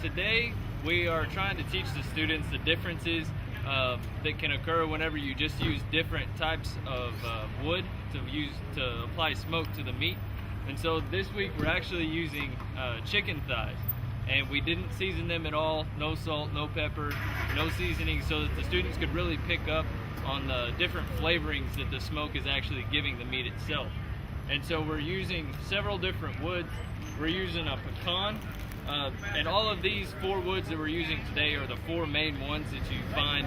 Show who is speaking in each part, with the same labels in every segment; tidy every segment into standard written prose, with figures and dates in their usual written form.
Speaker 1: Today we are trying to teach the students the differences that can occur whenever you just use different types of wood to apply smoke to the meat. And so this week we're actually using chicken thighs, and we didn't season them at all. No salt, no pepper, no seasoning, so that the students could really pick up on the different flavorings that the smoke is actually giving the meat itself. And so we're using several different woods. We're using a pecan, and all of these 4 woods that we're using today are the 4 main ones that you find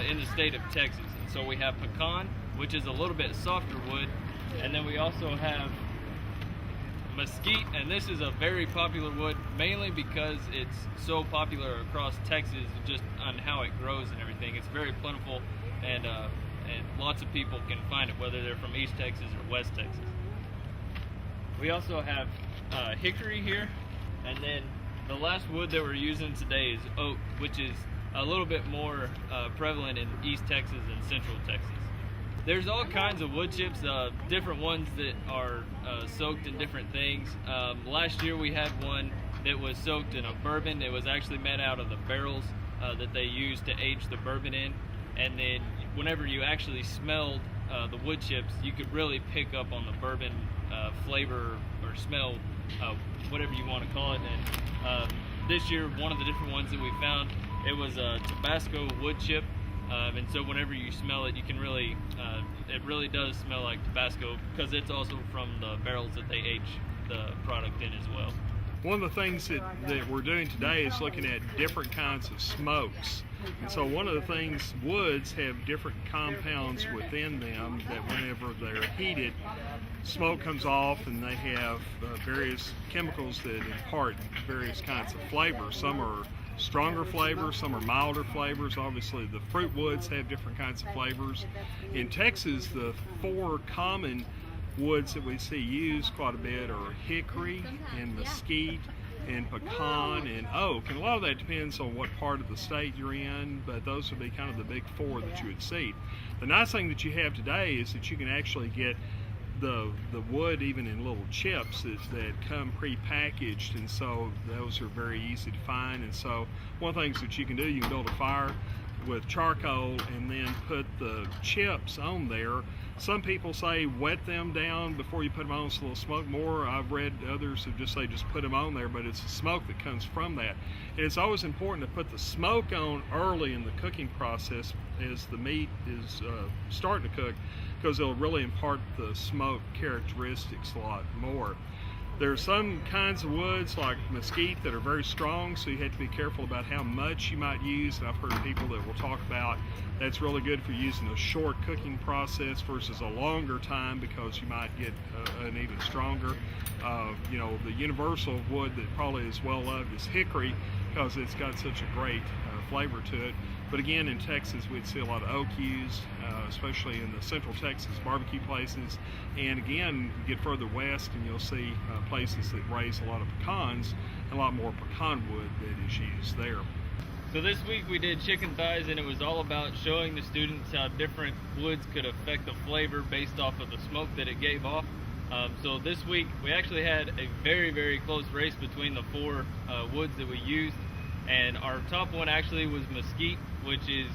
Speaker 1: in the state of Texas. And so we have pecan, which is a little bit softer wood, and then we also have mesquite, and this is a very popular wood, mainly because it's so popular across Texas, just on how it grows and everything. It's very plentiful, and lots of people can find it, whether they're from East Texas or West Texas. We also have hickory here, and then the last wood that we're using today is oak, which is a little bit more prevalent in East Texas and Central Texas. There's all kinds of wood chips, different ones that are soaked in different things. Last year we had one that was soaked in a bourbon. It was actually made out of the barrels that they used to age the bourbon in. And then whenever you actually smelled the wood chips, you could really pick up on the bourbon flavor or smell, whatever you want to call it. And this year, one of the different ones that we found, it was a Tabasco wood chip. And so whenever you smell it, you can really, it really does smell like Tabasco, because it's also from the barrels that they age the product in as well.
Speaker 2: One of the things that we're doing today is looking at different kinds of smokes. And so one of the things, woods have different compounds within them that whenever they're heated, smoke comes off, and they have various chemicals that impart various kinds of flavors. Some are stronger flavors, some are milder flavors. Obviously the fruit woods have different kinds of flavors. In Texas, the 4 common woods that we see used quite a bit are hickory and mesquite and pecan and oak, and a lot of that depends on what part of the state you're in, but those would be kind of the big 4 that you would see. The nice thing that you have today is that you can actually get the wood even in little chips that come pre-packaged, and so those are very easy to find. And so one of the things that you can do, you can build a fire with charcoal and then put the chips on there. Some people say wet them down before you put them on so they'll smoke more. I've read others who just say just put them on there, but it's the smoke that comes from that. And it's always important to put the smoke on early in the cooking process as the meat is starting to cook, because it'll really impart the smoke characteristics a lot more. There are some kinds of woods like mesquite that are very strong, so you have to be careful about how much you might use. And I've heard people that will talk about that's really good for using a short cooking process versus a longer time, because you might get an even stronger. You know, the universal wood that probably is well loved is hickory, because it's got such a great flavor to it. But again, in Texas, we'd see a lot of oak used, especially in the Central Texas barbecue places. And again, you get further west and you'll see places that raise a lot of pecans, and a lot more pecan wood that is used there.
Speaker 1: So this week we did chicken thighs, and it was all about showing the students how different woods could affect the flavor based off of the smoke that it gave off. So this week we actually had a very, very close race between the 4 woods that we used. And our top one actually was mesquite, which is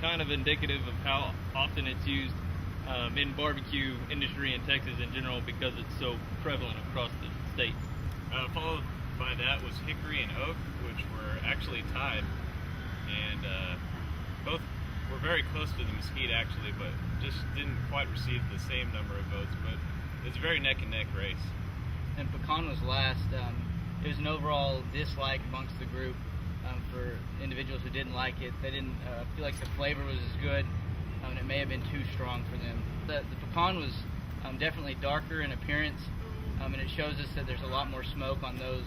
Speaker 1: kind of indicative of how often it's used in barbecue industry in Texas in general, because it's so prevalent across the state.
Speaker 3: Followed by that was hickory and oak, which were actually tied, and both were very close to the mesquite actually, but just didn't quite receive the same number of votes. But it's a very neck and neck race.
Speaker 4: And pecan was last. It was an overall dislike amongst the group for individuals who didn't like it. They didn't feel like the flavor was as good, and it may have been too strong for them. The pecan was definitely darker in appearance, and it shows us that there's a lot more smoke on those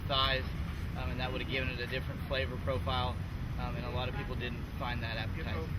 Speaker 4: thighs, and that would have given it a different flavor profile, and a lot of people didn't find that appetizing.